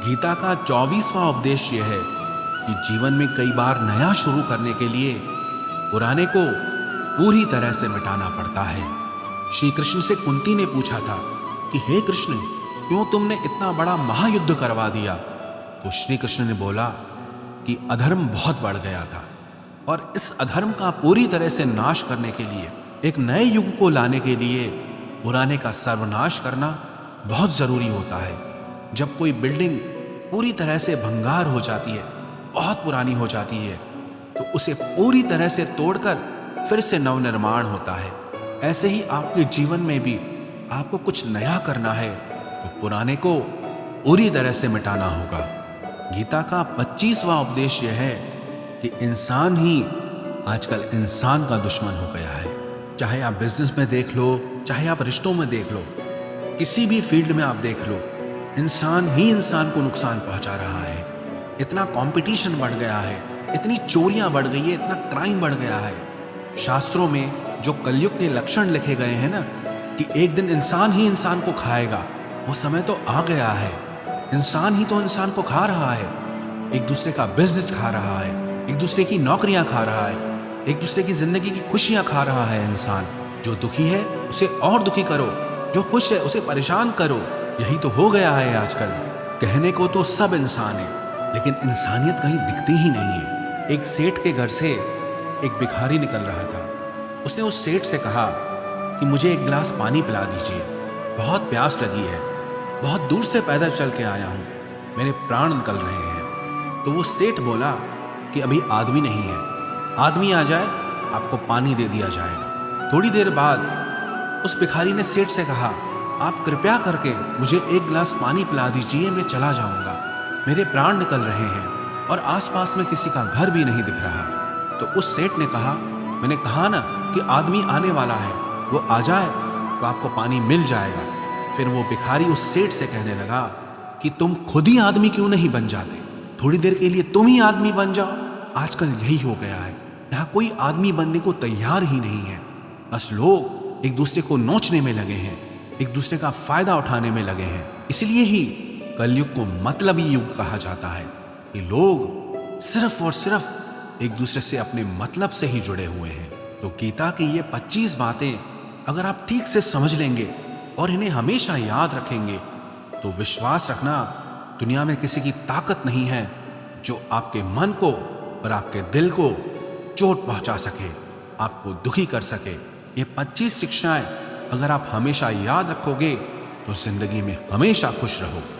गीता का 24वां उपदेश यह है कि जीवन में कई बार नया शुरू करने के लिए पुराने को पूरी तरह से मिटाना पड़ता है। श्री कृष्ण से कुंती ने पूछा था कि हे कृष्ण, क्यों तुमने इतना बड़ा महायुद्ध करवा दिया? तो श्री कृष्ण ने बोला कि अधर्म बहुत बढ़ गया था और इस अधर्म का पूरी तरह से नाश करने के लिए, एक नए युग को लाने के लिए पुराने का सर्वनाश करना बहुत जरूरी होता है। जब कोई बिल्डिंग पूरी तरह से भंगार हो जाती है, बहुत पुरानी हो जाती है, तो उसे पूरी तरह से तोड़कर फिर से नवनिर्माण होता है। ऐसे ही आपके जीवन में भी आपको कुछ नया करना है तो पुराने को पूरी तरह से मिटाना होगा। गीता का 25वां उपदेश यह है कि इंसान ही आजकल इंसान का दुश्मन हो गया है। चाहे आप बिजनेस में देख लो, चाहे आप रिश्तों में देख लो, किसी भी फील्ड में आप देख लो, इंसान ही इंसान को नुकसान पहुंचा रहा है। इतना कंपटीशन बढ़ गया है, इतनी चोरियां बढ़ गई है, इतना क्राइम बढ़ गया है। शास्त्रों में जो कलयुग के लक्षण लिखे गए हैं ना, कि एक दिन इंसान ही इंसान को खाएगा, वो समय तो आ गया है। इंसान ही तो इंसान को खा रहा है, एक दूसरे का बिजनेस खा रहा है, एक दूसरे की नौकरियां खा रहा है, एक दूसरे की जिंदगी की खुशियां खा रहा है। इंसान जो दुखी है उसे और दुखी करो, जो खुश है उसे परेशान करो। यही तो हो गया है आजकल। कहने को तो सब इंसान है, लेकिन इंसानियत कहीं दिखती ही नहीं है। एक सेठ के घर से एक भिखारी निकल रहा था। उसने उस सेठ से कहा कि मुझे एक गिलास पानी पिला दीजिए, बहुत प्यास लगी है, बहुत दूर से पैदल चल के आया हूँ, मेरे प्राण निकल रहे हैं। तो वो सेठ बोला कि अभी आदमी नहीं है, आदमी आ जाए आपको पानी दे दिया जाएगा। थोड़ी देर बाद उस भिखारी ने सेठ से कहा, आप कृपया करके मुझे एक गिलास पानी पिला दीजिए, मैं चला जाऊंगा, मेरे प्राण निकल रहे हैं और आसपास में किसी का घर भी नहीं दिख रहा। तो उस सेठ ने कहा, मैंने कहा ना कि आदमी आने वाला है, वो आ जाए तो आपको पानी मिल जाएगा। फिर वो भिखारी उस सेठ से कहने लगा कि तुम खुद ही आदमी क्यों नहीं बन जाते, थोड़ी देर के लिए तुम ही आदमी बन जाओ। आजकल यही हो गया है, यहाँ कोई आदमी बनने को तैयार ही नहीं है। बस लोग एक दूसरे को नोचने में लगे हैं, एक दूसरे का फायदा उठाने में लगे हैं। इसलिए ही कलयुग को मतलबी युग कहा जाता है कि लोग सिर्फ और सिर्फ एक दूसरे से अपने मतलब से ही जुड़े हुए हैं। तो गीता की ये 25 बातें अगर आप ठीक से समझ लेंगे और इन्हें हमेशा याद रखेंगे तो विश्वास रखना, दुनिया में किसी की ताकत नहीं है जो आपके मन को और आपके दिल को चोट पहुंचा सके, आपको दुखी कर सके। ये 25 शिक्षाएं अगर आप हमेशा याद रखोगे तो जिंदगी में हमेशा खुश रहोगे।